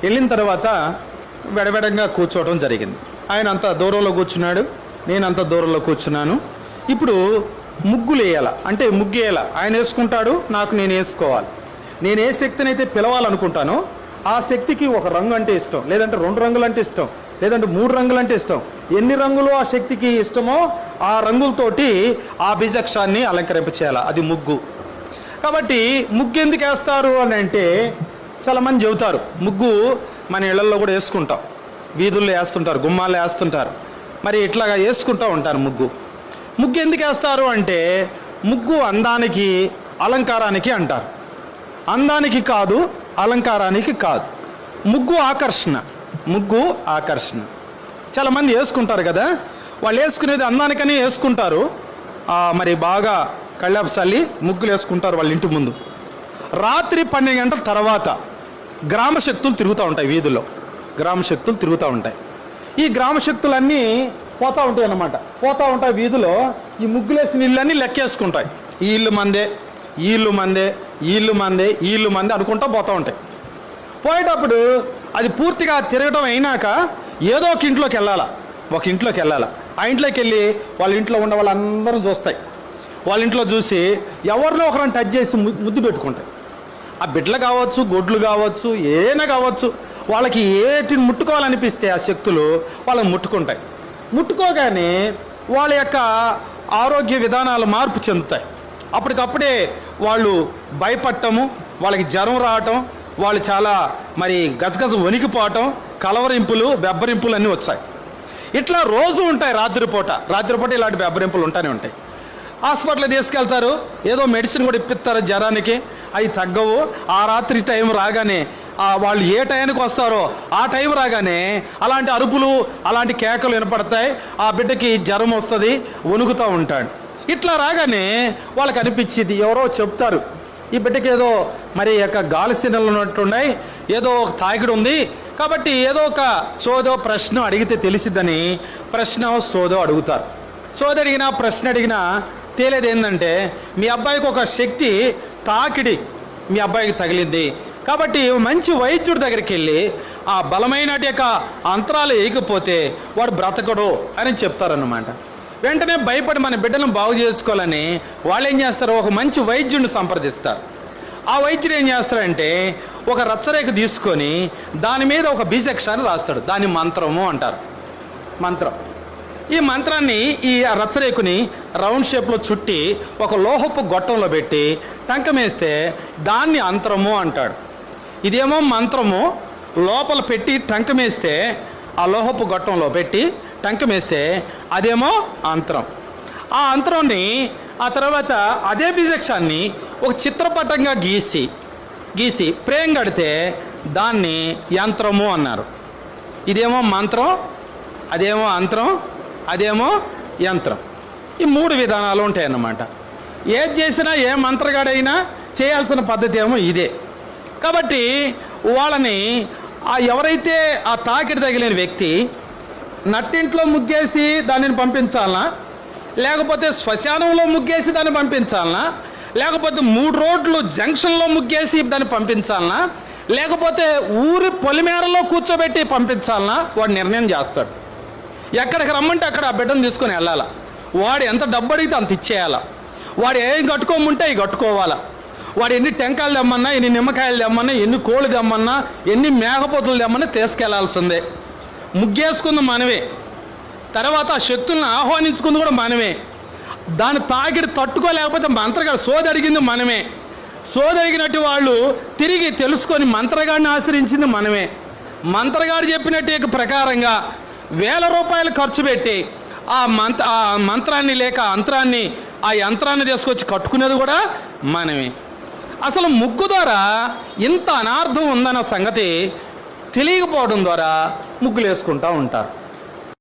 వెళ్ళిన తర్వాత వెడవెడంగా కూర్చోవడం జరిగింది. ఆయన అంత దూరంలో కూర్చున్నాడు, నేను అంత దూరంలో కూర్చున్నాను. ఇప్పుడు ముగ్గులు వేయాల అంటే ముగ్గు వేయాల, ఆయన వేసుకుంటాడు, నాకు నేను వేసుకోవాలి. నేను ఏ శక్తిని అయితే పిలవాలనుకుంటానో ఆ శక్తికి ఒక రంగు అంటే ఇష్టం, లేదంటే 2 రంగులు అంటే ఇష్టం, లేదంటే 3 రంగులు అంటే ఇష్టం. ఎన్ని రంగులు ఆ శక్తికి ఇష్టమో ఆ రంగులతోటి ఆ బీజాక్షాన్ని అలంకరింపచేయాలి. అది ముగ్గు. కాబట్టి ముగ్గు ఎందుకు వేస్తారు అని అంటే చాలామంది చెబుతారు, ముగ్గు మన ఇళ్లలో కూడా వేసుకుంటాం, వీధుల్లో వేస్తుంటారు, గుమ్మాల్లో వేస్తుంటారు, మరి ఇట్లాగా వేసుకుంటూ ఉంటారు. ముగ్గు ఎందుకు వేస్తారు అంటే ముగ్గు అందానికి అలంకారానికి అంటారు. అందానికి కాదు, అలంకారానికి కాదు. ముగ్గు ఆకర్షణ. చాలామంది వేసుకుంటారు కదా, వాళ్ళు వేసుకునేది అందానికని వేసుకుంటారు. మరి బాగా కళ్ళాపు చల్లి ముగ్గులు వేసుకుంటారు వాళ్ళ ఇంటి ముందు. రాత్రి 12 గంటల తర్వాత గ్రామ శక్తులు తిరుగుతూ ఉంటాయి, వీధుల్లో గ్రామశక్తులు తిరుగుతూ ఉంటాయి. ఈ గ్రామశక్తులన్నీ పోతూ ఉంటాయి అన్నమాట. పోతూ ఉంటాయి వీధిలో. ఈ ముగ్గులేసిన ఇళ్ళన్నీ లెక్కేసుకుంటాయి. ఈ ఇల్లు మందే, ఈ ఇల్లు మందే, ఈ ఇల్లు మందే, ఈ ఇల్లు మందే అనుకుంటూ పోతూ ఉంటాయి. పోయేటప్పుడు అది పూర్తిగా తిరగడం అయినాక ఏదో ఒక ఇంట్లోకి వెళ్ళాలా, ఆ ఇంట్లోకి వెళ్ళి వాళ్ళ ఇంట్లో ఉన్న వాళ్ళందరూ చూస్తాయి. వాళ్ళ ఇంట్లో చూసి ఎవరినో ఒకరిని టచ్ చేసి ముద్దు పెట్టుకుంటాయి. ఆ బిడ్డలు కావచ్చు, గొడ్లు కావచ్చు, ఏమైనా కావచ్చు, వాళ్ళకి ఏటిని ముట్టుకోవాలనిపిస్తే ఆ శక్తులు వాళ్ళని ముట్టుకుంటాయి. ముట్టుకోగానే వాళ్ళ యొక్క ఆరోగ్య విధానాలు మార్పు చెందుతాయి. అప్పటికప్పుడే వాళ్ళు భయపడటము, వాళ్ళకి జ్వరం రావటం, వాళ్ళు చాలా మరి గజగజ వణికిపోవటం, కలవరింపులు, బెబ్బరింపులు అన్నీ వచ్చాయి. ఇట్లా రోజు ఉంటాయి. రాత్రిపూట ఇలాంటి బెబ్బరింపులు ఉంటానే ఉంటాయి. హాస్పిటల్కి తీసుకెళ్తారు, ఏదో మెడిసిన్ కూడా ఇప్పిస్తారు జ్వరానికి, అవి తగ్గవు. ఆ రాత్రి టైం రాగానే వాళ్ళు ఏ టైంకి వస్తారో ఆ టైం రాగానే అలాంటి అరుపులు, అలాంటి కేకలు వినపడతాయి. ఆ బిడ్డకి జ్వరం వస్తుంది, వణుకుతూ ఉంటాడు. ఇట్లా రాగానే వాళ్ళకి అనిపించింది, ఎవరో చెప్తారు ఈ బిడ్డకి ఏదో మరి యొక్క గాలి సినలు ఉన్నట్టున్నాయి, ఏదో ఒక తాకిడి ఉంది, కాబట్టి ఏదో ఒక సోదో ప్రశ్న అడిగితే తెలిసిద్దని సోదో అడుగుతారు. అడిగినా ప్రశ్న అడిగినా తేలేది ఏంటంటే మీ అబ్బాయికి ఒక శక్తి తాకిడి మీ అబ్బాయికి తగిలింది, కాబట్టి మంచి వైద్యుడి దగ్గరికి వెళ్ళి ఆ బలమైన యొక్క అంతరాలు వేయకపోతే వాడు బ్రతకడు అని చెప్తారన్నమాట. వెంటనే భయపడి మన బిడ్డను బాగు చేసుకోవాలని వాళ్ళు ఏం చేస్తారు, ఒక మంచి వైద్యుడిని సంప్రదిస్తారు. ఆ వైద్యుడు ఏం చేస్తారంటే ఒక రచ్చరేఖ తీసుకొని దాని మీద ఒక బీజాక్షరాన్ని రాస్తాడు. దాన్ని మంత్రము అంటారు. ఈ మంత్రాన్ని ఈ రచ్చరేకుని రౌండ్ షేప్లో చుట్టి ఒక లోహపు గొట్టంలో పెట్టి టంకమేస్తే దాన్ని అంతరము అంటాడు. ఇదేమో మంత్రము లోపల పెట్టి టంకమేస్తే, ఆ లోహపు గొట్టంలో పెట్టి టంకమేస్తే అదేమో అంతరం. ఆ అంతరాన్ని ఆ తర్వాత అదే బీజాక్షాన్ని ఒక చిత్రపటంగా గీసి ప్రేమ కడితే దాన్ని యంత్రము అన్నారు. ఇదేమో మంత్రం, అదేమో అంతరం, అదేమో యంత్రం. ఈ 3 విధానాలు ఉంటాయన్నమాట. ఏది చేసినా ఏ మంత్రగాడైనా చేయాల్సిన పద్ధతి ఏమో ఇదే. కాబట్టి వాళ్ళని ఎవరైతే ఆ తాకిడి తగిలిన వ్యక్తి నట్టింట్లో ముగ్గేసి దానిని పంపించాలనా, లేకపోతే శ్మశానంలో ముగ్గేసి దాన్ని పంపించాలనా, లేకపోతే 3 రోడ్లు జంక్షన్లో ముగ్గేసి దాన్ని పంపించాలనా, లేకపోతే ఊరి పొలిమేరలో కూర్చోబెట్టి పంపించాలనా వాడు నిర్ణయం చేస్తాడు. ఎక్కడికి రమ్మంటే అక్కడ ఆ బిడ్డను తీసుకొని వెళ్ళాలా, వాడు ఎంత డబ్బు అడిగితే అంత ఇచ్చేయాలా, వాడు ఏం కట్టుకోమంటే అవి కట్టుకోవాలా, వాడు ఎన్ని టెంకాయలు తెమ్మన్నా, ఎన్ని నిమ్మకాయలు తెమ్మన్నా, ఎన్ని కోళ్ళు తెమ్మన్నా, ఎన్ని మేకపోతులు తెమ్మన్నా తీసుకెళ్లాల్సిందే. ముగ్గేసుకుంది మనమే, తర్వాత ఆ శక్తులను ఆహ్వానించుకుంది కూడా మనమే. దాని తాకిడి తట్టుకోలేకపోతే మంత్రగాడు సోదడిగింది మనమే. సోదరిగినట్టు వాళ్ళు తిరిగి తెలుసుకొని మంత్రగాడిని ఆశ్రయించింది మనమే. మంత్రగాడు చెప్పినట్టు ప్రకారంగా 1000 రూపాయలు ఖర్చు పెట్టి ఆ మంత్రాన్ని లేక అంతరాన్ని, ఆ యంత్రాన్ని తీసుకొచ్చి కట్టుకునేది కూడా మనమే. అసలు ముగ్గు ద్వారా ఇంత అనార్థం ఉందన్న సంగతి తెలియకపోవడం ద్వారా ముగ్గులు వేసుకుంటూ ఉంటారు.